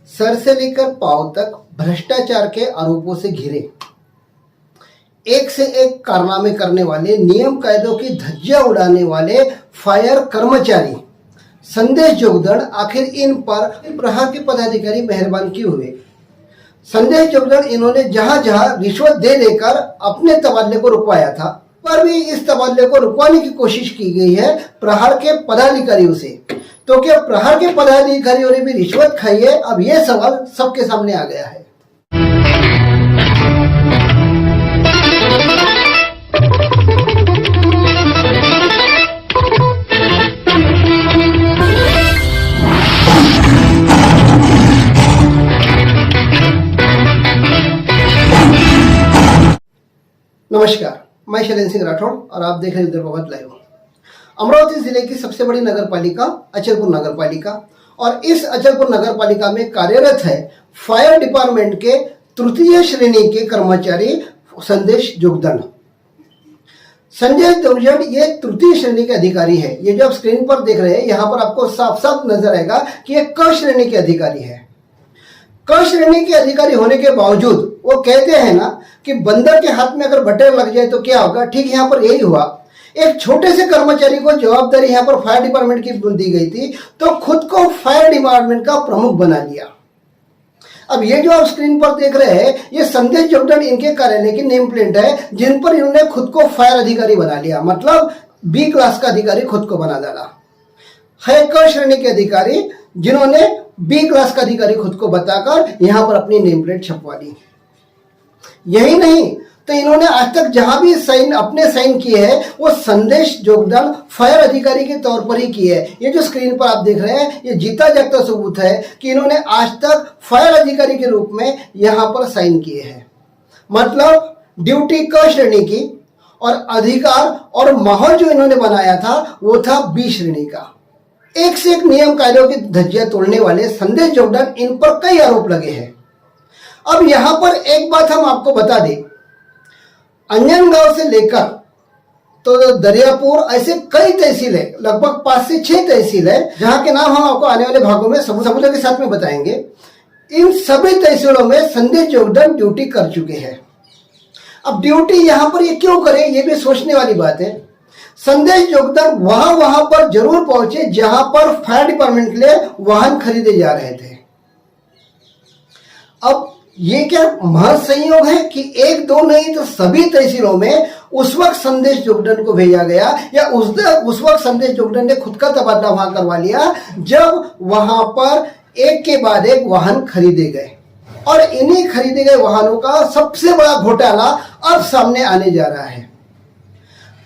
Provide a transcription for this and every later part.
Sir से लेकर पांव तक भ्रष्टाचार के आरोपों से घिरे, एक से एक कारनामे करने वाले, नियम कायदों की धज्जियां उड़ाने वाले फायर कर्मचारी संदेश जोगदंड आखिर इन पर प्रहार के पदाधिकारी मेहरबान क्यों हुए? संदेश जोगदंड इन्होंने जहां जहां रिश्वत दे देकर अपने तबादले को रुकवाया था, पर भी इस तबादले को रुकवाने की कोशिश की गई है प्रहार के पदाधिकारियों से। तो क्या प्रहार के पदाधिकारियों ने भी रिश्वत खाई है? अब यह सवाल सबके सामने आ गया है। नमस्कार, मैं शैलेंद्र सिंह राठौड़ और आप देख रहे हैं उदय प्रभात लाइव। अमरावती जिले की सबसे बड़ी नगर पालिका अचलपुर नगर पालिका, और इस अचलपुर नगर पालिका में कार्यरत है फायर डिपार्टमेंट के तृतीय श्रेणी के कर्मचारी संदेश जोगदंड। संदेश जोगदंड ये तृतीय श्रेणी के अधिकारी है। ये जो आप स्क्रीन पर देख रहे हैं, यहाँ पर आपको साफ साफ नजर आएगा कि ये क श्रेणी के अधिकारी है। क श्रेणी के अधिकारी होने के बावजूद वो कहते हैं ना कि बंदर के हाथ में अगर बटेर लग जाए तो क्या होगा, ठीक यहाँ पर यही हुआ। एक छोटे से कर्मचारी को जवाबदारी यहाँ पर फायर डिपार्टमेंट की दी गई थी, तो खुद को फायर डिपार्टमेंट का प्रमुख बना लिया। अब ये जो आप स्क्रीन पर देख रहे हैं, ये संदेश जोगदंड इनके कार्यालय की नेम प्लेट है, जिन पर इन्होंने खुद को फायर अधिकारी बना लिया, मतलब बी क्लास का अधिकारी खुद को बना डाला है। क श्रेणी के अधिकारी जिन्होंने बी क्लास का अधिकारी खुद को बताकर यहां पर अपनी नेम प्लेट छपवा ली। यही नहीं तो इन्होंने आज तक जहां भी अपने साइन किए हैं, वो संदेश जोगदंड फायर अधिकारी के तौर पर ही किए हैं। ये जो स्क्रीन पर आप देख रहे हैं, ये जीता जागता सबूत है कि इन्होंने आज तक फायर अधिकारी के रूप में यहां पर साइन किए हैं। मतलब ड्यूटी क श्रेणी की और अधिकार और माहौल जो इन्होंने बनाया था वो था बी श्रेणी का। एक से एक नियम कायदों की धज्जियां तोड़ने वाले संदेश जोगदंड, इन पर कई आरोप लगे हैं। अब यहां पर एक बात हम आपको बता दें, अंजनगांव से लेकर तो दरियापुर, ऐसे कई तहसील है, लगभग 5 से 6 तहसील है, जहां के नाम हम आपको आने वाले भागों में सबूतों के साथ में बताएंगे। इन सभी तहसीलों में संदेश जोगदंड ड्यूटी कर चुके हैं। अब ड्यूटी यहां पर ये क्यों करे, ये भी सोचने वाली बात है। संदेश जोगदंड वहां पर जरूर पहुंचे जहां पर फायर डिपार्टमेंट के लिए वाहन खरीदे जा रहे थे। अब ये क्या महज संयोग है कि एक दो नहीं तो सभी तहसीलों में उस वक्त संदेश जोगदंड को भेजा गया, या उस वक्त संदेश जोगदंड ने खुद का तबादला वहां करवा लिया जब वहां पर एक के बाद एक वाहन खरीदे गए। और इन्हीं खरीदे गए वाहनों का सबसे बड़ा घोटाला अब सामने आने जा रहा है।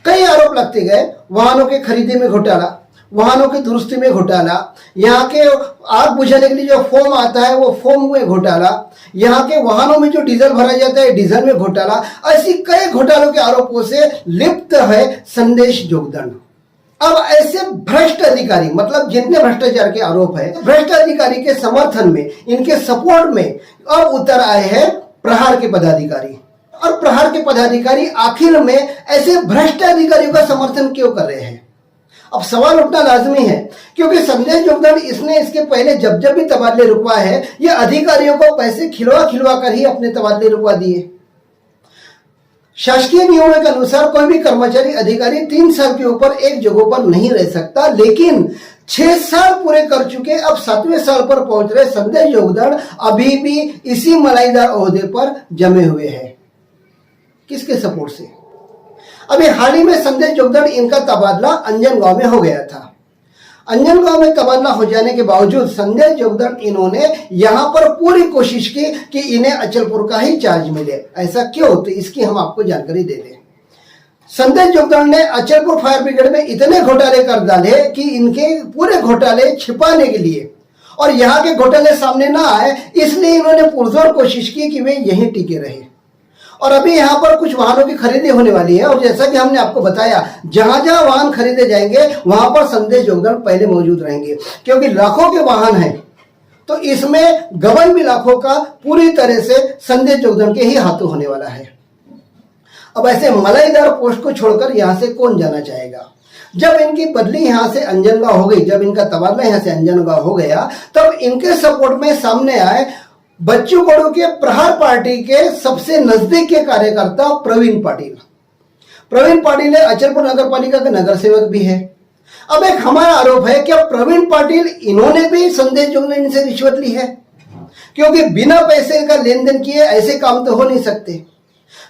कई आरोप लगते गए, वाहनों के खरीदे में घोटाला, वाहनों की दुरुस्ती में घोटाला, यहाँ के आग बुझाने के लिए जो फोम आता है वो फोम में घोटाला, यहाँ के वाहनों में जो डीजल भरा जाता है डीजल में घोटाला, ऐसी कई घोटालों के आरोपों से लिप्त है संदेश जोगदंड। अब ऐसे भ्रष्ट अधिकारी, मतलब जिनके भ्रष्टाचार के आरोप है, भ्रष्ट अधिकारी के समर्थन में, इनके सपोर्ट में अब उतर आए हैं प्रहार के पदाधिकारी। और प्रहार के पदाधिकारी आखिर में ऐसे भ्रष्ट अधिकारियों का समर्थन क्यों कर रहे हैं? अब सवाल उठना लाजमी है, क्योंकि संदेश जोगदंड इसने इसके पहले जब भी तबादले रुकवाए हैं, ये अधिकारियों को पैसे खिलवा कर ही अपने तबादले रुकवा दिए। शासकीय नियमों के अनुसार कोई भी कर्मचारी अधिकारी 3 साल के ऊपर एक जगह पर नहीं रह सकता, लेकिन 6 साल पूरे कर चुके, अब 7वें साल पर पहुंच रहे संदेश जोगदंड अभी भी इसी मलाईदार ओहदे पर जमे हुए हैं। किसके सपोर्ट से? अभी हाल ही में संदेश जोगदंड इनका तबादला अंजनगांव में हो गया था। अंजनगांव में तबादला हो जाने के बावजूद संदेश जोगदंड इन्होंने यहां पर पूरी कोशिश की कि इन्हें अचलपुर का ही चार्ज मिले। ऐसा क्यों? तो इसकी हम आपको जानकारी दे दें। संदेश जोगदंड ने अचलपुर फायर ब्रिगेड में इतने घोटाले कर डाले कि इनके पूरे घोटाले छिपाने के लिए और यहाँ के घोटाले सामने ना आए, इसलिए इन्होंने पुरजोर कोशिश की कि वे यहीं टिके रहे। और अभी यहाँ पर कुछ वाहनों की खरीदी होने वाली है, और जैसा कि हमने आपको बताया, जहां जहां वाहन खरीदे जाएंगे वहां पर संदेश जोगदंड पहले मौजूद रहेंगे, क्योंकि लाखों के वाहन हैं, तो इसमें गबन भी लाखों का पूरी तरह से संदेश जोगदंड के ही हाथों होने वाला है। अब ऐसे मलाईदार पोस्ट को छोड़कर यहां से कौन जाना चाहेगा? जब इनकी बदली यहाँ से अंजनगांव हो गई, जब इनका तबादला यहाँ से अंजनगांव हो गया, तब इनके सपोर्ट में सामने आए बच्चू कडू के प्रहार पार्टी के सबसे नजदीक के कार्यकर्ता प्रवीण पाटिल। प्रवीण पाटिल अचलपुर नगर पालिका के नगर सेवक भी है। अब एक हमारा आरोप है कि प्रवीण पाटिल इन्होंने भी संदेश जोगदंड से रिश्वत ली है, क्योंकि बिना पैसे का लेन देन किए ऐसे काम तो हो नहीं सकते।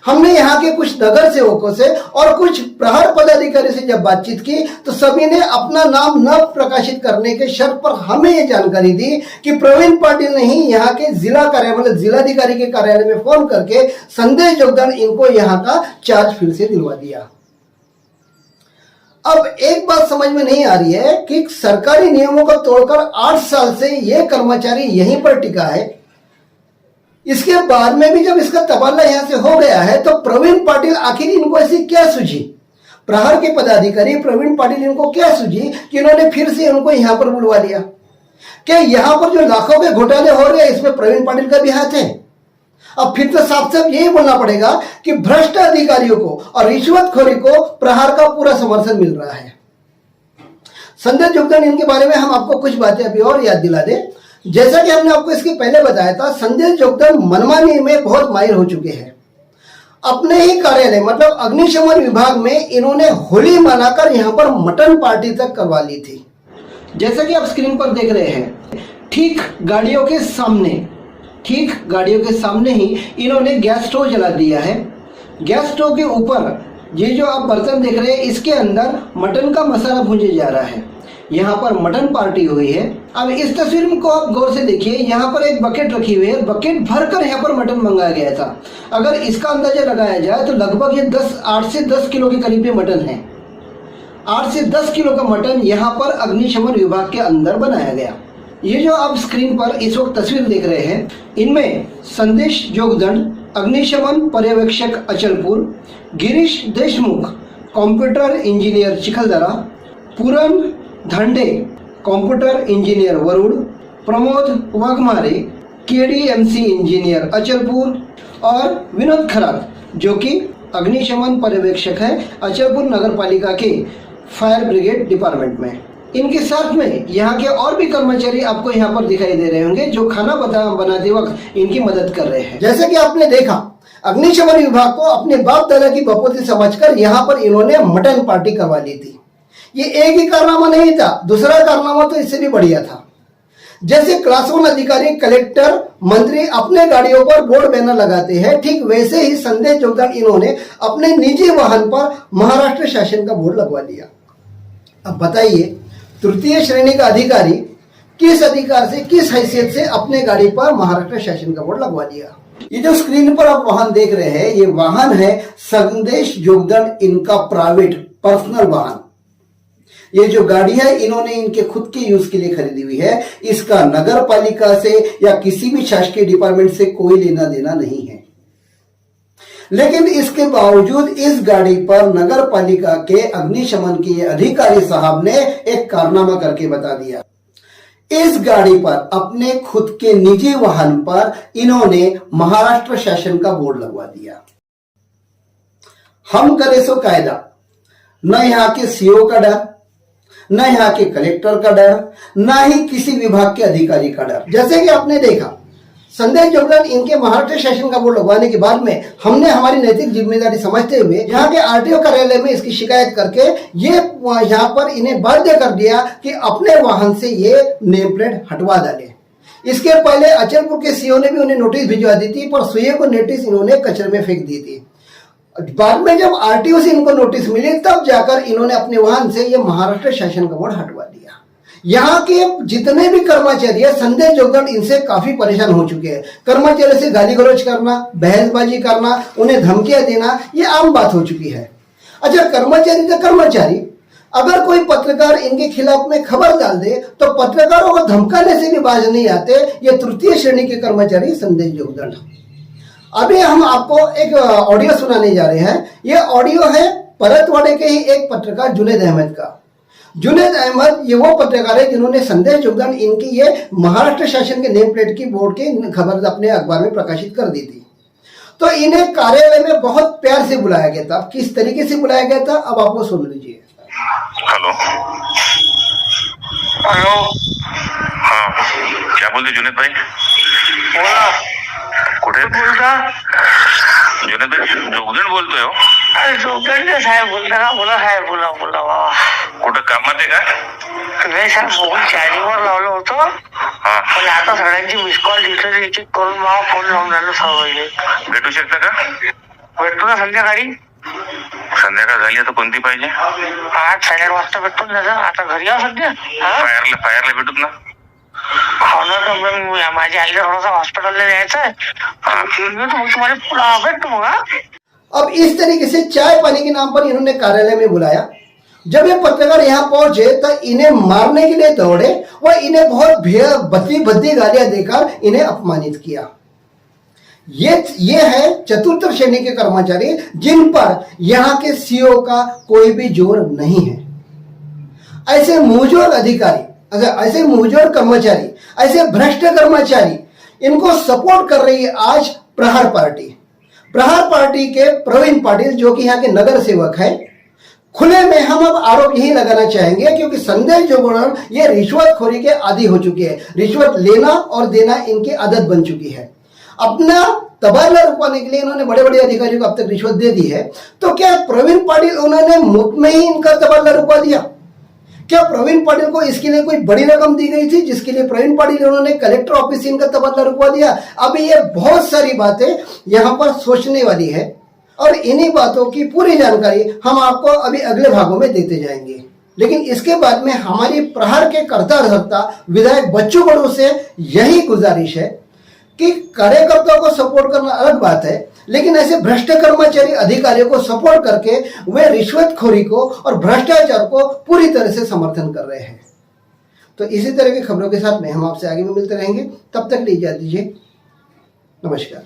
हमने यहाँ के कुछ नगर सेवकों से और कुछ प्रहार पदाधिकारी से जब बातचीत की तो सभी ने अपना नाम न प्रकाशित करने के शर्त पर हमें ये जानकारी दी कि प्रवीण पाटिल ने ही यहाँ के जिला कार्यालय मतलब जिलाधिकारी के कार्यालय में फोन करके संदेश जोगदंड इनको यहाँ का चार्ज फिर से दिलवा दिया। अब एक बात समझ में नहीं आ रही है कि सरकारी नियमों को तोड़कर 8 साल से ये कर्मचारी यहीं पर टिका है। इसके बाद में भी जब इसका तबादला यहां से हो गया है तो प्रवीण पाटिल आखिर इनको ऐसी क्या सूझी, प्रहार के पदाधिकारी प्रवीण पाटिल इनको क्या सूझी कि इन्होंने फिर से उनको यहां पर बुलवा लिया? क्या यहां पर जो लाखों के घोटाले हो रहे हैं इसमें प्रवीण पाटिल का भी हाथ है? अब फिर तो साफ साफ यही बोलना पड़ेगा कि भ्रष्ट अधिकारियों को और रिश्वतखोरी को प्रहार का पूरा समर्थन मिल रहा है। संदेश जोगदंड इनके बारे में हम आपको कुछ बातें अभी और याद दिला दें। जैसा कि हमने आपको इसके पहले बताया था, संदेश जोगदंड मनमानी में बहुत माहिर हो चुके हैं। अपने ही कार्यालय मतलब अग्निशमन विभाग में इन्होंने होली मनाकर यहां पर मटन पार्टी तक करवा ली थी। जैसा कि आप स्क्रीन पर देख रहे हैं, ठीक गाड़ियों के सामने ही इन्होंने गैस स्टोव जला दिया है। गैस स्टोव के ऊपर ये जो आप बर्तन देख रहे हैं इसके अंदर मटन का मसाला भूंजे जा रहा है। यहाँ पर मटन पार्टी हुई है। अब इस तस्वीर को आप गौर से देखिए, यहाँ पर एक बकेट रखी हुई है, बकेट भरकर यहाँ पर मटन मंगाया गया था। अगर इसका अंदाजा लगाया जाए तो लगभग ये 8 से 10 किलो के करीब मटन है। 8 से 10 किलो का मटन यहाँ पर अग्निशमन विभाग के अंदर बनाया गया। ये जो आप स्क्रीन पर इस वक्त तस्वीर देख रहे हैं, इनमें संदेश जोगदंड अग्निशमन पर्यवेक्षक Achalpur, Girish Deshmukh computer engineer Chikhaldara, Puran Dhande computer engineer Warud, Pramod Waghmare KDMC engineer Achalpur और विनोद खरात जो कि अग्निशमन पर्यवेक्षक है अचलपुर नगर पालिका के फायर ब्रिगेड डिपार्टमेंट में। इनके साथ में यहाँ के और भी कर्मचारी आपको यहाँ पर दिखाई दे रहे होंगे जो खाना बनाते वक्त इनकी मदद कर रहे हैं। जैसे कि आपने देखा, अग्निशमन विभाग को अपने बाप दादा की बपोती समझकर यहाँ पर इन्होंने मटन पार्टी करवा ली थी। ये एक ही कारनामा नहीं था, दूसरा कारनामा तो इससे भी बढ़िया था। जैसे क्लास 1 अधिकारी, कलेक्टर, मंत्री अपने गाड़ियों पर बोर्ड बैनर लगाते हैं, ठीक वैसे ही संदेश जोगदंड इन्होंने अपने निजी वाहन पर महाराष्ट्र शासन का बोर्ड लगवा दिया। अब बताइए, तृतीय श्रेणी का अधिकारी किस अधिकार से, किस हैसियत से अपने गाड़ी पर महाराष्ट्र शासन का बोर्ड लगवा दिया? ये जो स्क्रीन पर आप वाहन देख रहे हैं, ये वाहन है संदेश जोगदंड इनका प्राइवेट पर्सनल वाहन। ये जो गाड़ी है इन्होंने इनके खुद के यूज के लिए खरीदी हुई है। इसका नगर पालिका से या किसी भी शासकीय डिपार्टमेंट से कोई लेना देना नहीं है। लेकिन इसके बावजूद इस गाड़ी पर नगर पालिका के अग्निशमन के अधिकारी साहब ने एक कारनामा करके बता दिया। इस गाड़ी पर अपने खुद के निजी वाहन पर इन्होंने महाराष्ट्र शासन का बोर्ड लगवा दिया। हम करे सो कायदा, न यहाँ के सीओ का डर, न यहाँ के कलेक्टर का डर, न ही किसी विभाग के अधिकारी का डर। जैसे कि आपने देखा, संदेश जोगदंड इनके महाराष्ट्र शासन का बोर्ड लगवाने के बाद में हमने हमारी नैतिक जिम्मेदारी समझते हुए यहाँ के आरटीओ कार्यालय में इसकी शिकायत करके ये यहाँ पर इन्हें बाध्य कर दिया कि अपने वाहन से ये नेम प्लेट हटवा डाले। इसके पहले अचलपुर के सीओ ने भी उन्हें नोटिस भिजवा दी थी, पर सीओ को नोटिस इन्होंने कचरे में फेंक दी थी। बाद में जब आरटीओ से इनको नोटिस मिली तब जाकर इन्होंने अपने वाहन से ये महाराष्ट्र शासन का बोर्ड हटवा दिया। यहाँ के जितने भी कर्मचारी है, संदेश जोगदंड इनसे काफी परेशान हो चुके हैं। कर्मचारी से गाली गलौज करना, बहसबाजी करना, उन्हें धमकियां देना, ये आम बात हो चुकी है। अच्छा, कर्मचारी तो कर्मचारी, अगर कोई पत्रकार इनके खिलाफ में खबर डाल दे तो पत्रकारों को धमकाने से भी बाज नहीं आते ये तृतीय श्रेणी के कर्मचारी संदेश जोगदंड। अभी हम आपको एक ऑडियो सुनाने जा रहे हैं। ये ऑडियो है परतवाड़े के ही एक पत्रकार जुनैद अहमद का। जुनैद अहमद ये वो पत्रकार है जिन्होंने संदेश जोगदंड इनकी ये महाराष्ट्र शासन के नेम प्लेट की बोर्ड की खबर अपने अखबार में प्रकाशित कर दी थी। तो इन्हें कार्यालय में बहुत प्यार से बुलाया गया था। किस तरीके से बुलाया गया था अब आपको सुन लीजिए। Hello hello. हाँ, क्या बोलते जुनेद भाई? बोला कुठे बोलता जुनेद भाई? जोगदंड बोलतोय हो? अरे जोगदंड साहेब बोलता का? बोला साहेब, बोला बोला बाबा. कुठं कामात आहे का? नाही साहेब, मोबाईल चार्जिंगवर लावलं होतं, हा, पण आता सगळ्यांची मिस कॉल दिसत एक एक करून मला फोन लावून राहिलो सर्व. भेटू शकता का? भेटतो ना संध्याकाळी. संध्याकाळ झाली आता कोणती पाहिजे? 8-8:30 वाजता भेटतो ना दादा. आता घरी आहो सध्या. फायरला भेटूत ना? हो ना, तर मग माझ्या आईला थोडासा हॉस्पिटलला न्यायचं आहे. घेऊन येतो मग तुम्हाला भेटतो मग. अब इस तरीके से चाय पानी के नाम पर इन्होंने कार्यालय में बुलाया। जब ये पत्रकार यहाँ पहुंचे तो इन्हें मारने के लिए दौड़े व इन्हें बहुत भद्दी भद्दी गालियां देकर इन्हें अपमानित किया। ये है चतुर्थ श्रेणी के कर्मचारी जिन पर यहाँ के सीओ का कोई भी जोर नहीं है। ऐसे मुंहजोर अधिकारी, ऐसे मुंहजोर कर्मचारी, ऐसे भ्रष्ट कर्मचारी, इनको सपोर्ट कर रही है आज प्रहार पार्टी। प्रहार पार्टी के प्रवीण पाटिल जो कि यहाँ के नगर सेवक है, खुले में हम अब आरोप यही लगाना चाहेंगे क्योंकि संदेश जोगदंड ये रिश्वतखोरी के आदी हो चुके हैं। रिश्वत लेना और देना इनकी आदत बन चुकी है। अपना तबादला रुकवाने के लिए इन्होंने बड़े बड़े अधिकारियों को अब तक रिश्वत दे दी है। तो क्या प्रवीण पाटिल उन्होंने मुफ्त में ही इनका तबादला रुकवा दिया? क्या प्रवीण पाटिल को इसके लिए कोई बड़ी रकम दी गई थी जिसके लिए प्रवीण पाटिल उन्होंने कलेक्टर ऑफिस से इनका तबादला रुकवा दिया? अब ये बहुत सारी बातें यहाँ पर सोचने वाली है और इन्हीं बातों की पूरी जानकारी हम आपको अभी अगले भागों में देते जाएंगे। लेकिन इसके बाद में हमारी प्रहार के कर्ता धर्ता विधायक बच्चू बड़ू से यही गुजारिश है कि कार्यकर्ताओं को सपोर्ट करना अलग बात है, लेकिन ऐसे भ्रष्ट कर्मचारी अधिकारियों को सपोर्ट करके वे रिश्वतखोरी को और भ्रष्टाचार को पूरी तरह से समर्थन कर रहे हैं। तो इसी तरह की खबरों के साथ में हम आपसे आगे भी मिलते रहेंगे। तब तक लिए इजाजत दीजिए। नमस्कार।